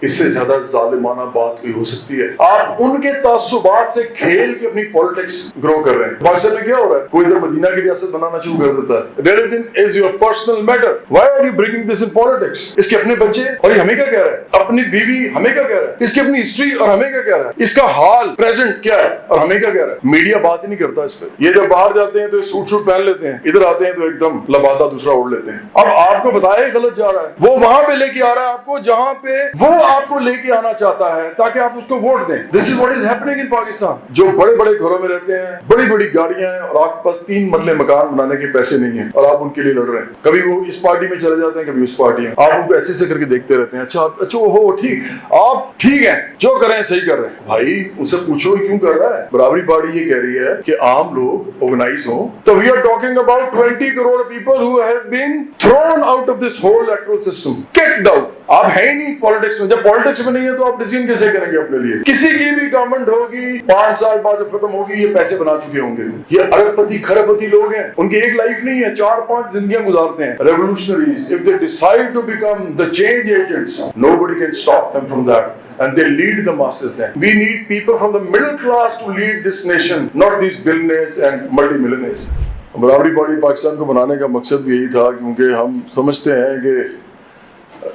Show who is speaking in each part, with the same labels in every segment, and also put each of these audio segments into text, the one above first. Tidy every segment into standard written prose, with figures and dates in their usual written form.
Speaker 1: اس سے زیادہ ظالمانہ بات کوئی ہو سکتی ہے؟ آپ ان کے تعصبات سے کھیل کے اپنی پالیٹکس گرو کر رہے ہیں. پاکستان میں کیا ہو رہا ہے؟ کوئی ادھر مدینہ کی ریاست بنانا شروع کر دیتا ہے. Religion is your personal matter. Why are you bringing this in politics? اس کے اپنے بچے اور یہ ہمیں کیا کہہ رہا ہے؟ اپنی بیوی ہمیں کیا کہہ رہا ہے؟ اس کی اپنی ہسٹری اور ہمیں کیا کہہ رہا ہے؟ اس کا حال پریزنٹ کیا ہے اور ہمیں کیا کہہ رہا ہے؟ میڈیا بات ہی نہیں کرتا اس پہ. یہ جب باہر جاتے ہیں تو سوٹ پہن لیتے ہیں, ادھر آتے ہیں تو ایک دم لبادہ دوسرا اوڑھ لیتے ہیں. اب آپ کو بتایا غلط جا رہا ہے, وہ وہاں پہ لے کے آ رہا ہے آپ کو جہاں پہ وہ آپ کو لے کے آنا چاہتا ہے تاکہ آپ اس کو ووٹ دیں. This is what is happening in Pakistan. جو بڑے بڑے گھروں میں رہتے ہیں, بڑی بڑی گاڑیاں ہیں اور آپ کے پاس 3 مرلے مکان بنانے کے پیسے نہیں ہیں اور آپ ان کے لیے لڑ رہے ہیں. کبھی وہ اس پارٹی میں چلے جاتے ہیں, کبھی اس پارٹی میں. آپ ان کو ایسے سے کر کے دیکھتے رہتے ہیں. اچھا ہو ٹھیک, آپ ٹھیک ہیں, جو کر رہے ہیں صحیح کر رہے ہیں. بھائی ان سے پوچھو کیوں کر رہا ہے. برابری پارٹی یہ کہہ رہی ہے کہ عام لوگ آرگنائز ہوں. تو we are talking about 20 crore people who have been thrown out of this whole electoral system, kicked out. آپ ہیں ہی نہیں پالیٹکس میں. جب پالیٹکس میں نہیں ہے تو آپ ڈیسیژن کیسے کریں گے اپنے لیے؟ کسی کی بھی گورنمنٹ ہوگی 5 سال بعد جب ختم ہوگی, یہ پیسے بنا چکے ہوں گے. یہ ارب پتی کھرب پتی لوگ ہیں, ان کی ایک لائف نہیں ہے, 4-5 زندگیاں گزارتے ہیں. Revolutionaries, if they decide to become the change agents, nobody can stop them from that. And they lead the masses then. We need people from the middle class to lead this nation, not these billionaires and multimillionaires. برابری party Pakistan کو بنانے کا مقصد بھی یہی تھا, کیونکہ ہم سمجھتے ہیں کہ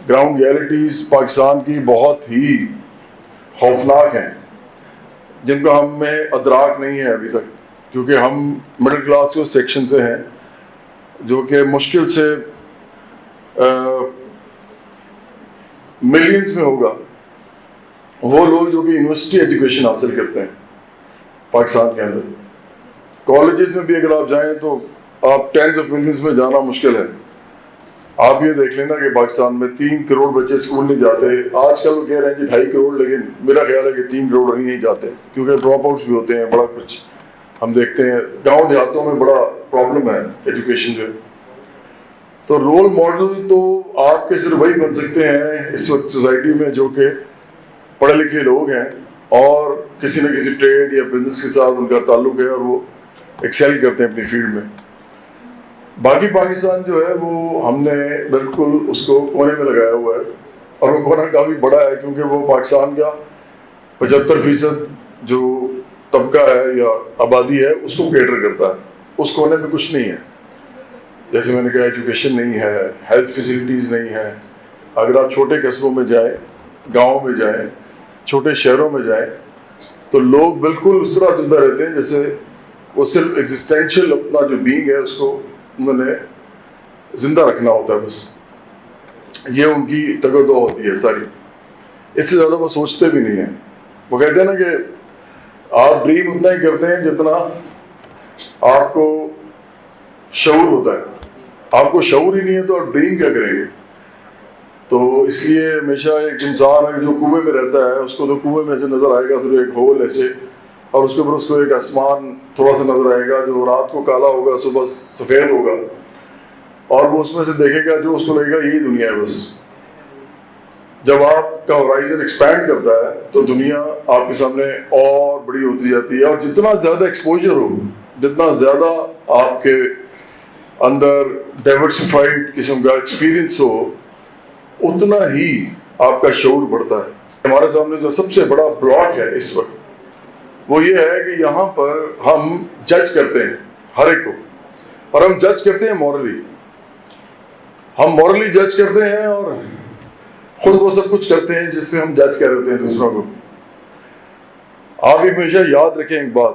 Speaker 1: گراؤنڈ ریئلٹیز پاکستان کی بہت ہی خوفناک ہیں, جن کو ہمیں ادراک نہیں ہے ابھی تک, کیونکہ ہم مڈل کلاس کے سیکشن سے ہیں جو کہ مشکل سے ملینز میں ہوگا وہ لوگ جو کہ یونیورسٹی ایجوکیشن حاصل کرتے ہیں پاکستان کے اندر. کالجز میں بھی اگر آپ جائیں تو آپ 10 آف ملینز میں جانا مشکل ہے. آپ یہ دیکھ لینا کہ پاکستان میں 3 کروڑ بچے اسکول نہیں جاتے. آج کل وہ کہہ رہے ہیں جی 2.5 کروڑ, لیکن میرا خیال ہے کہ 3 کروڑ نہیں جاتے, کیونکہ ڈراپ آؤٹس بھی ہوتے ہیں. بڑا کچھ ہم دیکھتے ہیں گاؤں دیہاتوں میں بڑا پرابلم ہے ایجوکیشن جو. تو رول ماڈل تو آپ کے صرف وہی بن سکتے ہیں اس وقت سوسائٹی میں جو کہ پڑھے لکھے لوگ ہیں اور کسی نہ کسی ٹریڈ یا بزنس کے ساتھ ان کا تعلق ہے اور وہ ایکسیل کرتے ہیں اپنی فیلڈ میں. باقی پاکستان جو ہے وہ ہم نے بالکل اس کو کونے میں لگایا ہوا ہے, اور وہ کونا کافی بڑا ہے کیونکہ وہ پاکستان کا 75% جو طبقہ ہے یا آبادی ہے اس کو کیٹر کرتا ہے. اس کونے میں کچھ نہیں ہے. جیسے میں نے کہا ایجوکیشن نہیں ہے, ہیلتھ فیسلٹیز نہیں ہے. اگر آپ چھوٹے قصبوں میں جائیں, گاؤں میں جائیں, چھوٹے شہروں میں جائیں, تو لوگ بالکل اس طرح زندہ رہتے ہیں جیسے وہ صرف ایگزسٹینشیل اپنا جو بینگ ہے اس کو انہوں نے زندہ رکھنا ہوتا ہے بس. یہ ان کی تگودو ہوتی ہے ساری. اس سے زیادہ وہ سوچتے بھی نہیں ہیں. وہ کہتے ہیں نا کہ آپ ڈریم اتنا ہی کرتے ہیں جتنا آپ کو شعور ہوتا ہے. آپ کو شعور ہی نہیں ہے تو آپ ڈریم کیا کریں گے؟ تو اس لیے ہمیشہ ایک انسان ہے جو کنویں میں رہتا ہے, اس کو تو کنویں میں سے نظر آئے گا صرف ایک ہول ایسے, اور اس کے اوپر اس کو ایک آسمان تھوڑا سا نظر آئے گا جو رات کو کالا ہوگا, صبح سفید ہوگا, اور وہ اس میں سے دیکھے گا جو اس کو لگے گا یہی دنیا ہے بس. جب آپ کا ہورائزن ایکسپینڈ کرتا ہے تو دنیا آپ کے سامنے اور بڑی ہوتی جاتی ہے, اور جتنا زیادہ ایکسپوجر ہو, جتنا زیادہ آپ کے اندر ڈائیورسفائڈ قسم کا ایکسپیرئنس ہو, اتنا ہی آپ کا شعور بڑھتا ہے. ہمارے سامنے جو سب سے بڑا بلاک ہے اس وقت وہ یہ ہے کہ یہاں پر ہم جج کرتے ہیں ہر ایک کو, اور ہم جج کرتے ہیں مورلی. ہم مورلی جج کرتے ہیں اور خود وہ سب کچھ کرتے ہیں جس سے ہم جج کر رہے ہوتے ہیں دوسروں کو. آپ ایک ہمیشہ یاد رکھیں ایک بات,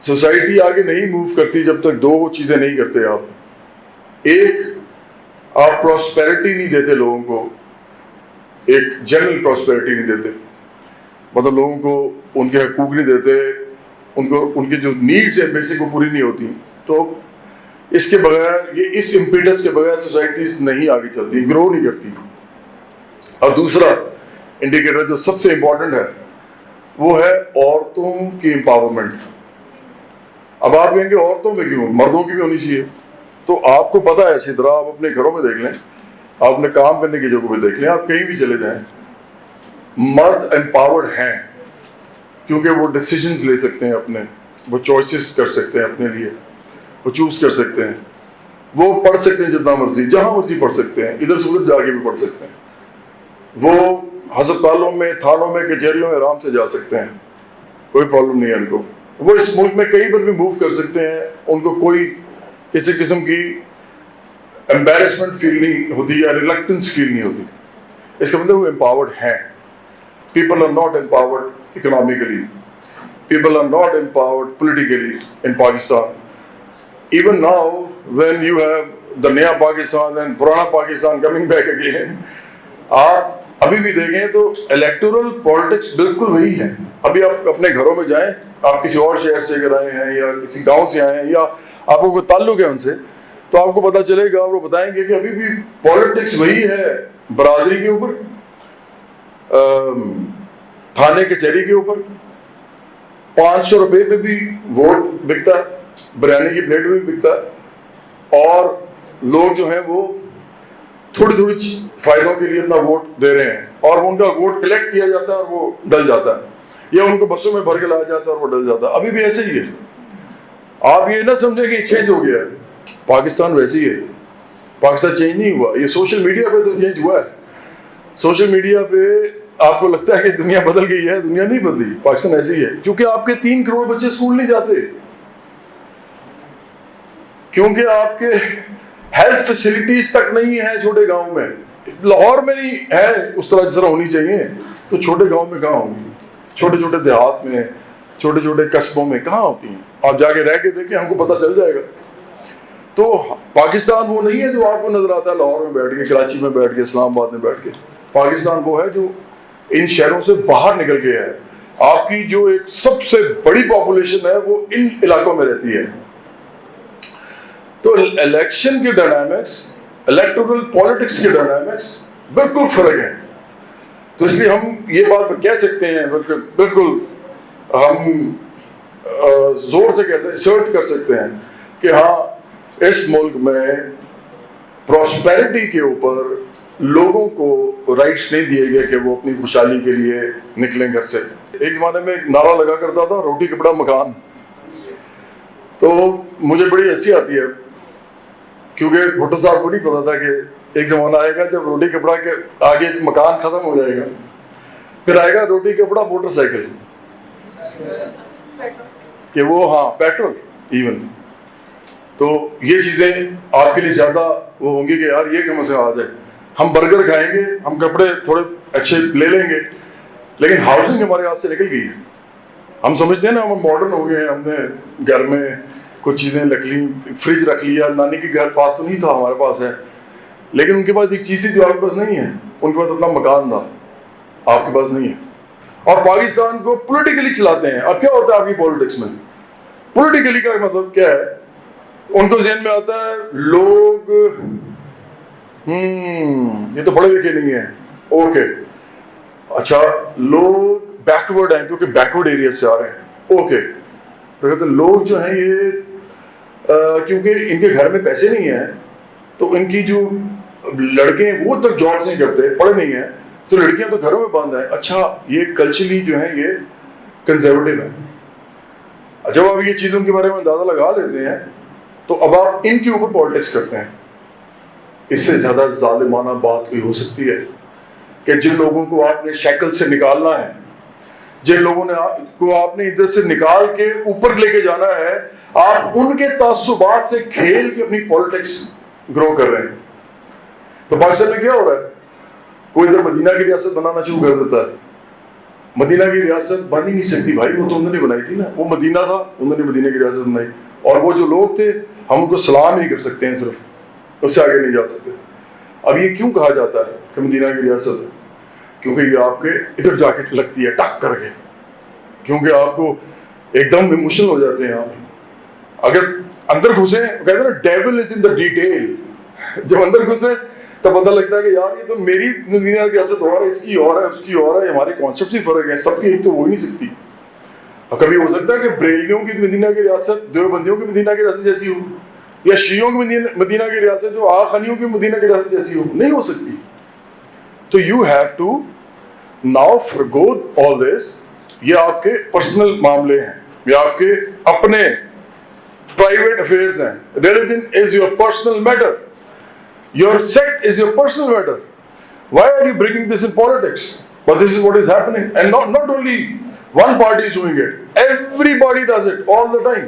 Speaker 1: سوسائٹی آگے نہیں موو کرتی جب تک 2 چیزیں نہیں کرتے آپ. ایک, آپ پراسپیرٹی نہیں دیتے لوگوں کو, ایک جنرل پراسپیرٹی نہیں دیتے, مطلب لوگوں کو ان کے حقوق نہیں دیتے, ان کی جو نیڈس ہیں بیسک وہ پوری نہیں ہوتی. تو اس کے بغیر, یہ اس امپیڈس کے بغیر سوسائٹیز نہیں آگے چلتی, گرو نہیں کرتی. اور دوسرا انڈیکیٹر جو سب سے امپورٹنٹ ہے وہ ہے عورتوں کی امپاورمنٹ. اب آپ کہیں گے عورتوں پہ کیوں, مردوں کی بھی ہونی چاہیے. تو آپ کو پتہ ہے اچھی طرح, آپ اپنے گھروں میں دیکھ لیں, آپ اپنے کام کرنے کی جگہ پہ دیکھ لیں, آپ کہیں بھی چلے جائیں, مرد امپاورڈ ہیں کیونکہ وہ ڈیسیژنز لے سکتے ہیں اپنے, وہ چوائسز کر سکتے ہیں اپنے لیے, وہ چوز کر سکتے ہیں, وہ پڑھ سکتے ہیں جتنا مرضی, جہاں مرضی پڑھ سکتے ہیں, ادھر سے ادھر جا کے بھی پڑھ سکتے ہیں. وہ ہسپتالوں میں, تھانوں میں, کچہریوں میں آرام سے جا سکتے ہیں, کوئی پرابلم نہیں ہے ان کو. وہ اس ملک میں کہیں پر بھی موو کر سکتے ہیں, ان کو کوئی کسی قسم کی امبیرسمنٹ فیل نہیں ہوتی یا ریلکٹنس فیل نہیں ہوتی. اس کا مطلب وہ امپاورڈ ہیں. People are not empowered economically, people are not empowered politically in Pakistan. Even now when you have the Naya Pakistan and پرانا پاکستان کمنگ بیک اگین, آپ ابھی بھی دیکھیں تو الیکٹورل پالیٹکس بالکل وہی ہے. ابھی آپ اپنے گھروں میں جائیں, آپ کسی اور شہر سے اگر آئے ہیں یا کسی گاؤں سے آئے ہیں یا آپ کو کوئی تعلق ہے ان سے, تو آپ کو پتہ چلے گا, وہ بتائیں گے کہ ابھی بھی پالیٹکس وہی ہے. برادری کے اوپر, تھانے کچہری کے اوپر, 500 روپے پہ بھی ووٹ بکتا ہے, بریانی کی پلیٹ بھی بکتا ہے, اور لوگ جو ہیں وہ تھوڑی تھوڑی فائدوں کے لیے اپنا ووٹ دے رہے ہیں, اور ان کا ووٹ کلیکٹ کیا جاتا ہے اور وہ ڈل جاتا ہے, یا ان کو بسوں میں بھر کے لایا جاتا ہے اور وہ ڈل جاتا ہے. ابھی بھی ایسے ہی ہے. آپ یہ نہ سمجھیں کہ چینج ہو گیا ہے. پاکستان ویسے ہی ہے. پاکستان چینج نہیں ہوا. یہ سوشل میڈیا پہ تو چینج ہوا ہے. سوشل میڈیا پہ آپ کو لگتا ہے کہ دنیا بدل گئی ہے, دنیا نہیں بدلی. پاکستان ایسے ہی ہے, کیونکہ آپ کے 3 کروڑ بچے اسکول نہیں جاتے, کیونکہ آپ کے ہیلتھ فیسلٹیز تک نہیں ہے چھوٹے گاؤں میں. لاہور میں نہیں ہے اس طرح جس طرح ہونی چاہیے, تو چھوٹے گاؤں میں کہاں ہوں گی؟ چھوٹے چھوٹے دیہات میں, چھوٹے چھوٹے قصبوں میں کہاں ہوتی ہیں؟ آپ جا کے رہ کے دیکھیں, ہم کو پتہ چل جائے گا. تو پاکستان وہ نہیں ہے جو آپ کو نظر آتا ہے لاہور میں بیٹھ کے, کراچی میں بیٹھ کے, اسلام آباد میں بیٹھ کے. پاکستان وہ ہے جو ان شہروں سے باہر نکل کے ہے. آپ کی جو ایک سب سے بڑی پاپولیشن ہے وہ ان علاقوں میں رہتی ہے. تو الیکشن کے ڈائنامکس, الیکٹورل پالیٹکس کے ڈائنامکس بالکل فرق ہیں. تو اس لیے ہم یہ بات کہہ سکتے ہیں, بالکل ہم زور سے کہتے ہیں, اسرٹ کر سکتے ہیں کہ ہاں اس ملک میں پراسپیرٹی کے اوپر لوگوں کو رائٹس نہیں دیے گئے کہ وہ اپنی خوشحالی کے لیے نکلیں گھر سے. ایک زمانے میں ایک نعرہ لگا کرتا تھا, روٹی کپڑا مکان. تو مجھے بڑی ہنسی آتی ہے, کیونکہ بھٹو صاحب کو نہیں پتا تھا کہ ایک زمانہ آئے گا جب روٹی کپڑا کے آگے مکان ختم ہو جائے گا, پھر آئے گا روٹی کپڑا موٹر سائیکل, کہ وہ ہاں پیٹرول ایون. تو یہ چیزیں آپ کے لیے زیادہ وہ ہوں گی کہ یار یہ کم سے آ جائے, ہم برگر کھائیں گے, ہم کپڑے تھوڑے اچھے لے لیں گے, لیکن ہاؤسنگ ہمارے ہاتھ سے نکل گئی ہے. ہم سمجھتے ہیں نا ہم ماڈرن ہو گئے ہیں, ہم نے گھر میں کچھ چیزیں رکھ لی, فریج رکھ لیا. نانی کے گھر پاس تو نہیں تھا, ہمارے پاس ہے, لیکن ان کے پاس ایک چیز تھی جو آپ کے پاس نہیں ہے, ان کے پاس اپنا مکان تھا, آپ کے پاس نہیں ہے. اور پاکستان کو پولیٹیکلی چلاتے ہیں. اب کیا ہوتا ہے آپ کی پولیٹکس میں؟ پولیٹیکلی کا مطلب کیا ہے؟ ان کو ذہن میں آتا ہے لوگ یہ تو پڑھے لکھے نہیں ہیں, اوکے اچھا لوگ بیکورڈ ہیں کیونکہ بیکورڈ ایریا سے آ رہے ہیں, اوکے. تو کہتے ہیں لوگ جو ہیں یہ کیونکہ ان کے گھر میں پیسے نہیں ہیں, تو ان کی جو لڑکے ہیں وہ تک جابس نہیں کرتے, پڑھے نہیں ہیں, تو لڑکیاں تو گھروں میں باندھ ہیں. اچھا یہ کلچرلی جو ہیں یہ کنزرویٹو ہیں. جب آپ یہ چیزوں کے بارے میں اندازہ لگا لیتے ہیں تو اب آپ ان کے اوپر پالیٹکس کرتے ہیں. اس سے زیادہ ظالمانہ بات کوئی ہو سکتی ہے کہ جن لوگوں کو آپ نے شیکل سے نکالنا ہے, جن لوگوں کو آپ نے ادھر سے نکال کے اوپر لے کے جانا ہے, آپ ان کے تعصبات سے کھیل کے اپنی پالیٹکس گرو کر رہے ہیں. تو پاکستان میں کیا ہو رہا ہے؟ کوئی ادھر مدینہ کی ریاست بنانا شروع کر دیتا ہے. مدینہ کی ریاست بن ہی نہیں سکتی بھائی, وہ تو انہوں نے بنائی تھی نا, وہ مدینہ تھا, انہوں نے مدینہ کی ریاست بنائی, اور وہ جو لوگ تھے ہم ان کو سلام ہی کر سکتے ہیں صرف, اس سے آگے نہیں جا سکتے. اب یہ کیوں کہا جاتا ہے کہ مدینہ کی ریاست؟ کیونکہ یہ آپ کے ادھر جا کے لگتی ہے ٹک کر کے, کیونکہ آپ کو ایک دم ایموشنل ہو جاتے ہیں آپ. اگر اندر گھسیں, کہتے ہیں نا dual is in the detail, جب اندر گھسیں تب پتہ لگتا ہے کہ یار یہ تو میری مدینہ کی ریاست اور ہے, اس کی اور ہے, اس کی اور ہے, ہمارے کانسیپٹ ہی فرق ہیں, سب کی ایک تو ہو ہی نہیں سکتی. اور کبھی ہو سکتا ہے کہ بریلویوں کی مدینہ کی ریاست دیوبندیوں کی مدینہ کی ریاست جیسی ہو, یا شیعوں کی مدینہ کی ریاست جو آخانیوں کی مدینہ کی ریاست جیسی ہو, نہیں ہو سکتی. تو you have to now forgo all this. یہ آپ کے پرسنل معاملے ہیں, یہ آپ کے اپنے پرائیویٹ افیئرز ہیں. Religion is your personal matter. Your sect is your personal matter. Why are you bringing this in politics? But this is what is happening, and not only one party is doing it. Everybody does it all the time.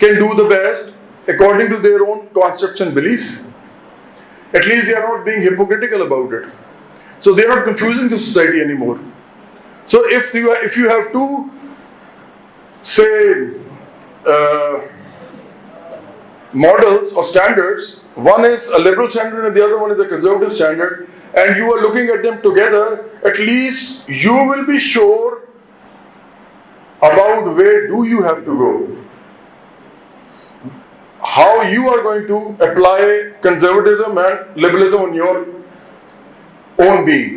Speaker 1: can do the best according to their own concepts and beliefs. At least they are not being hypocritical about it. So they are not confusing the society anymore. So if you have two, say, models or standards, one is a liberal standard and the other one is a conservative standard, and you are looking at them together, at least you will be sure about where do you have to go. How you are going to apply conservatism and liberalism on your own being.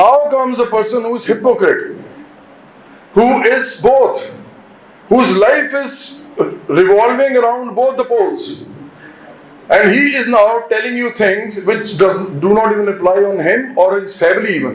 Speaker 1: Now comes a person who is hypocrite, who is both, whose life is revolving around both the poles. And he is now telling you things which do not even apply on him or his family even.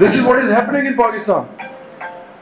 Speaker 1: This is what is happening in Pakistan.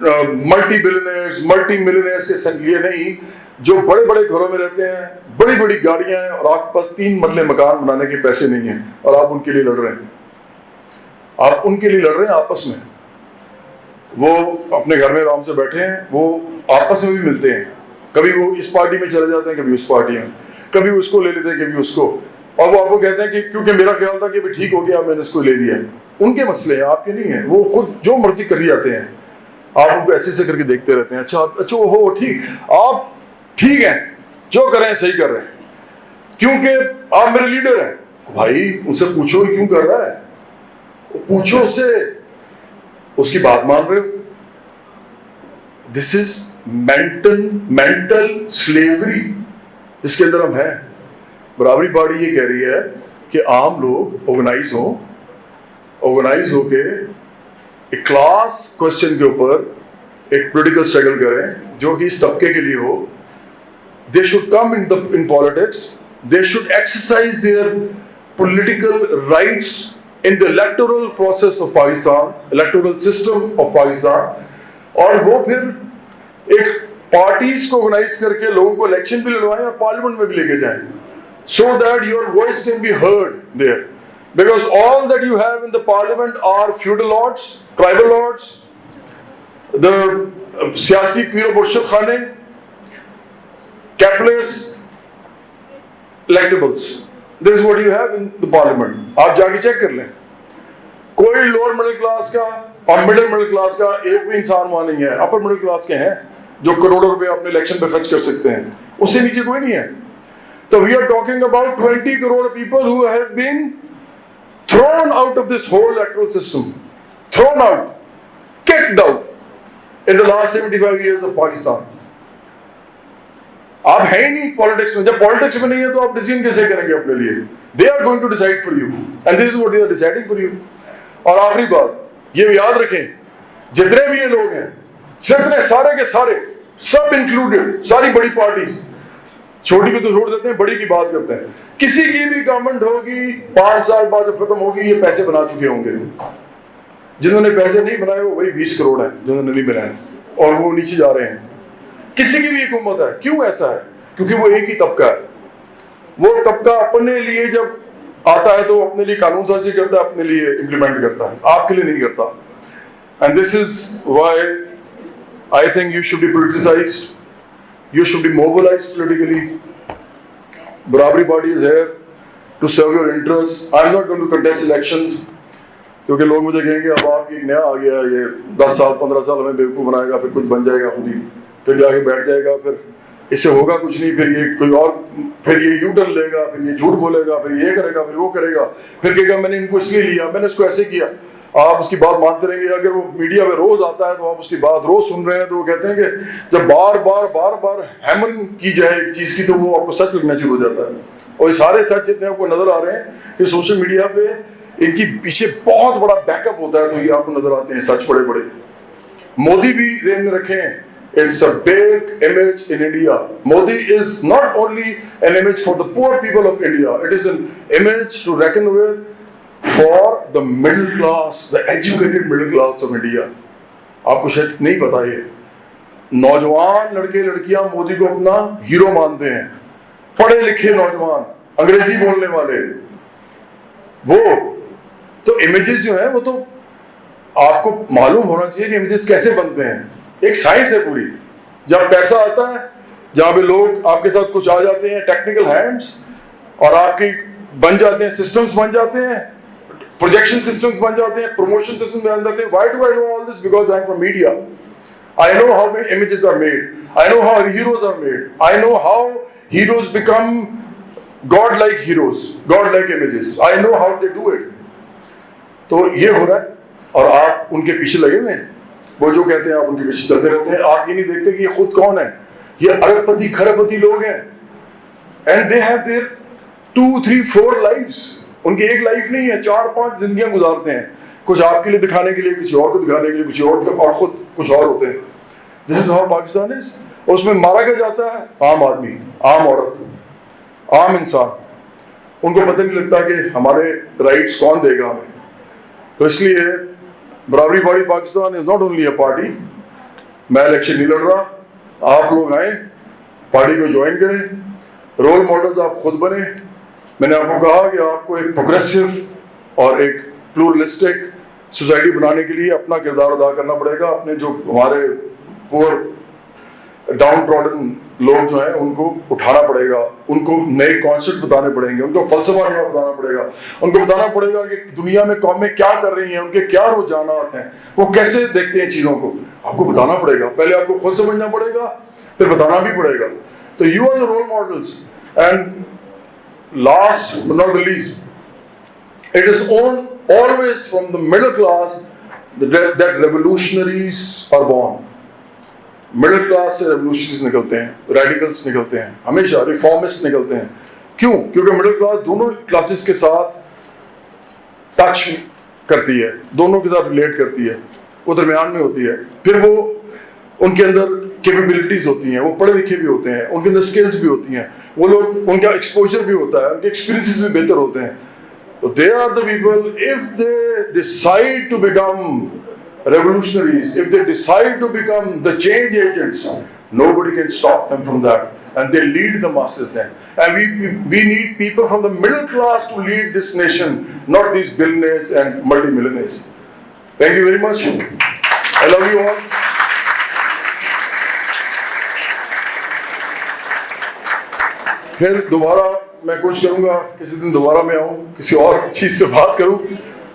Speaker 1: Multi billionaires multi millionaires کے لیے نہیں، جو بڑے بڑے گھروں میں رہتے ہیں، بڑی بڑی گاڑیاں ہیں، اور آپ کے پاس 3 مرلے مکان بنانے کے پیسے نہیں ہیں، اور آپ ان کے لیے لڑ رہے ہیں. آپ ان کے لیے لڑ رہے ہیں آپس میں. وہ اپنے گھر میں آرام سے بیٹھے ہیں، وہ آپس میں بھی ملتے ہیں، کبھی وہ اس پارٹی میں چلے جاتے ہیں، کبھی اس پارٹی میں، کبھی اس کو لے لیتے ہیں، کبھی اس کو، اور وہ آپ کو کہتے ہیں کہ کیونکہ میرا خیال تھا کہ ٹھیک ہو گیا میں نے اس کو لے لیا. ان کے مسئلے ہیں، آپ کے نہیں ہیں. وہ خود جو مرضی کر ہی جاتے ہیں، آپ ان کو ایسے سے کر کے دیکھتے رہتے ہیں. اچھا ہو ٹھیک، آپ ٹھیک ہیں، جو کریں صحیح کر رہے ہیں کیونکہ آپ میرے لیڈر ہیں. بھائی ان سے پوچھو کیوں کر رہا ہے، پوچھو اس سے، اس کی بات مان رہے ہو. دس از مینٹل سلیوری جس کے اندر ہم ہیں. برابری پارٹی یہ کہہ رہی ہے کہ عام لوگ آرگنائز ہو کے ایک کلاس کوشچن کے اوپر ایک پولیٹیکل اسٹرگل کریں جو کہ اس طبقے کے لیے ہو. They should come in politics. They should exercise their political rights in the electoral process of Pakistan, electoral system of Pakistan. اور وہ پھر ایک پارٹیز کو آرگنائز کر کے لوگوں کو الیکشن بھی لڑوائیں اور پارلیمنٹ میں بھی لے کے جائیں, so that your voice can be heard there. Because all that you have in the parliament are feudal lords, tribal lords, the siyasi pir murshid khane, capitalist electables. This is what you have in the parliament. آپ جا کے check کر لیں, کوئی lower middle class کا اور middle middle class کا ایک بھی انسان وہاں نہیں ہے. اپر مڈل کلاس کے ہیں جو کروڑوں روپے اپنے الیکشن پہ خرچ کر سکتے ہیں, اس سے نیچے کوئی نہیں ہے. So we are talking about 20 crore people who have been thrown out of this whole electoral system, thrown out, kicked out in the last 75 years of Pakistan. آپ ہیں ہی نہیں پالیٹکس میں. جب پالیٹکس میں نہیں ہے تو آپ ڈیسیژن کیسے کریں گے اپنے لیے؟ They are going to decide for you and this is what they are deciding for you. اور آخری بات یہ یاد رکھیں, جتنے بھی یہ لوگ ہیں, جتنے سارے کے سارے, سب انکلوڈیڈ, ساری بڑی پارٹیز, چھوٹی کو تو چھوڑ دیتے ہیں, بڑی کی بات کرتے ہیں. کسی کی بھی گورنمنٹ ہوگی 5 سال بعد جب ختم ہوگی یہ پیسے بنا چکے ہوں گے. جنہوں نے پیسے نہیں بنائے وہ وہی 20 کروڑ ہیں جنہوں نے نہیں بنائے, اور وہ نیچے جا رہے ہیں. کسی کی بھی حکومت ہے. کیوں ایسا ہے؟ کیونکہ وہ ایک ہی طبقہ ہے. وہ طبقہ اپنے لیے جب آتا ہے تو اپنے لیے قانون سازی کرتا ہے, اپنے لیے امپلیمنٹ کرتا ہے, آپ کے لیے نہیں کرتا. And this is why I think you should be politicized. You should be mobilized politically. Barabari party is here to serve your interests. I'm not going to contest elections. کیونکہ لوگ مجھے کہیں گے اب آپ کی ایک نیا آ گیا, یہ 10 سال 15 سال ہمیں بیوقوف بنائے گا, پھر کچھ بن جائے گا خود ہی, پھر جا کے بیٹھ جائے گا, پھر اس سے ہوگا کچھ نہیں, پھر یہ کوئی اور, پھر یہ یو ٹرن لے گا, پھر یہ جھوٹ بولے گا, پھر یہ کرے گا, پھر وہ کرے گا, پھر کہے گا میں نے ان کو اس لیے لیا, میں نے اس کو ایسے کیا. آپ اس کی بات مانتے رہیں گے. اگر وہ میڈیا میں روز آتا ہے تو آپ اس کی بات روز سن رہے ہیں, تو وہ کہتے ہیں کہ جب بار بار ہیمرنگ کی جائے ایک چیز کی تو وہ آپ کو سچ لگنا شروع ہو جاتا ہے. اور یہ سارے سچ جتنے آپ کو نظر آ رہے ہیں کہ سوشل میڈیا پہ ان کی پیچھے بہت بڑا بیک اپ ہوتا ہے, تو یہ آپ کو نظر آتے ہیں سچ بڑے بڑے. مودی بھی ذہن میں رکھیں, it's a big image in India. Modi is not only an image for the poor people of India, it is an image to reckon with for the middle class, the educated middle class of India. آپ کو شاید نہیں پتا, یہ نوجوان لڑکے لڑکیاں مودی کو اپنا ہیرو مانتے ہیں, پڑھے لکھے نوجوان, انگریزی بولنے والے. وہ تو امیجز جو ہیں وہ تو آپ کو معلوم ہونا چاہیے کہ امیجز کیسے بنتے ہیں. ایک سائنس ہے پوری. جب پیسہ آتا ہے, جہاں پہ لوگ آپ کے ساتھ کچھ آ جاتے ہیں, ٹیکنیکل ہینڈز, اور آپ کی بن جاتے ہیں, سسٹمز بن جاتے ہیں, پروجیکشن سسٹمز بن جاتے ہیں, پروموشن سسٹمز بن جاتے ہیں. Why do I know all this? Because I am from media. I know how images are made. I know how heroes are made. I know how heroes become God-like heroes, God-like images. I know how they do it. تو یہ ہو رہا ہے, اور آپ ان کے پیچھے لگے ہوئے ہیں. وہ جو کہتے ہیں آپ ان کے پیچھے چلتے رہتے ہیں. آپ یہ نہیں دیکھتے کہ یہ خود کون ہے. یہ ارب پتی کھرب پتی لوگ ہیں, and they have their 2, 3, 4 lives. ان کی ایک لائف نہیں ہے, 4-5 زندگیاں گزارتے ہیں. کچھ آپ کے لیے دکھانے کے لیے, کسی اور کو دکھانے کے لیے, کچھ اور خود کچھ اور ہوتے ہیں. This is how Pakistan is. اور اس میں مارا کیا جاتا ہے عام آدمی, عام عورت, عام انسان. ان کو پتہ نہیں لگتا کہ ہمارے رائٹس کون دے گا ہمیں. تو اس لیے برابری party Pakistan is not only a party, میں الیکشن نہیں لڑ رہا, آپ لوگ آئیں, پارٹی کو جوائن کریں, رول ماڈلز آپ خود بنیں. میں نے آپ کو کہا کہ آپ کو ایک پروگریسو اور ایک پلورلسٹک سوسائٹی بنانے کے لیے اپنا کردار ادا کرنا پڑے گا. اپنے جو ہمارے پور ڈاؤن ٹراڈن لوگ جو ہیں ان کو اٹھانا پڑے گا, ان کو نئے کانسیپٹ بتانے پڑیں گے, ان کو فلسفہ نیا بتانا پڑے گا, ان کو بتانا پڑے گا کہ دنیا میں قومیں کیا کر رہی ہیں, ان کے کیا رجحانات ہیں, وہ کیسے دیکھتے ہیں چیزوں کو. آپ کو بتانا پڑے گا, پہلے آپ کو خود سمجھنا پڑے گا, پھر بتانا بھی پڑے گا. تو you are the role models. And last but not the least, it is always from the middle class that revolutionaries are born. Middle class سے ریولوشنریز نکلتے ہیں, ریڈیکلس نکلتے ہیں, ہمیشہ ریفارمسٹ نکلتے ہیں. کیوں؟ کیونکہ مڈل کلاس دونوں کلاسز کے ساتھ ٹچ کرتی ہے, دونوں کے ساتھ ریلیٹ کرتی ہے, وہ درمیان میں ہوتی ہے. پھر وہ ان کے اندر کیپیبلٹیز ہوتی ہیں, وہ پڑھے لکھے بھی ہوتے ہیں, ان کے اندر اسکلز بھی ہوتی ہیں, وہ لوگ ان کا ایکسپوجر بھی ہوتا ہے, ان کے ایکسپیرینسز بھی بہتر ہوتے ہیں. They are the people, if they decide to become revolutionaries, if they decide to become the change agents, nobody can stop them from that. And they lead the masses then. And we need people from the middle class to lead this nation, not these billionaires and multimillionaires. Thank you very much. I love you all. پھر دوبارہ میں کوشش کروں گا کسی دن دوبارہ میں آؤں, کسی اور چیز پہ بات کروں.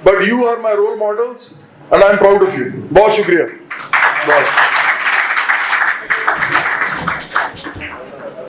Speaker 1: But you are my role models and I am proud of you. بہت شکریہ.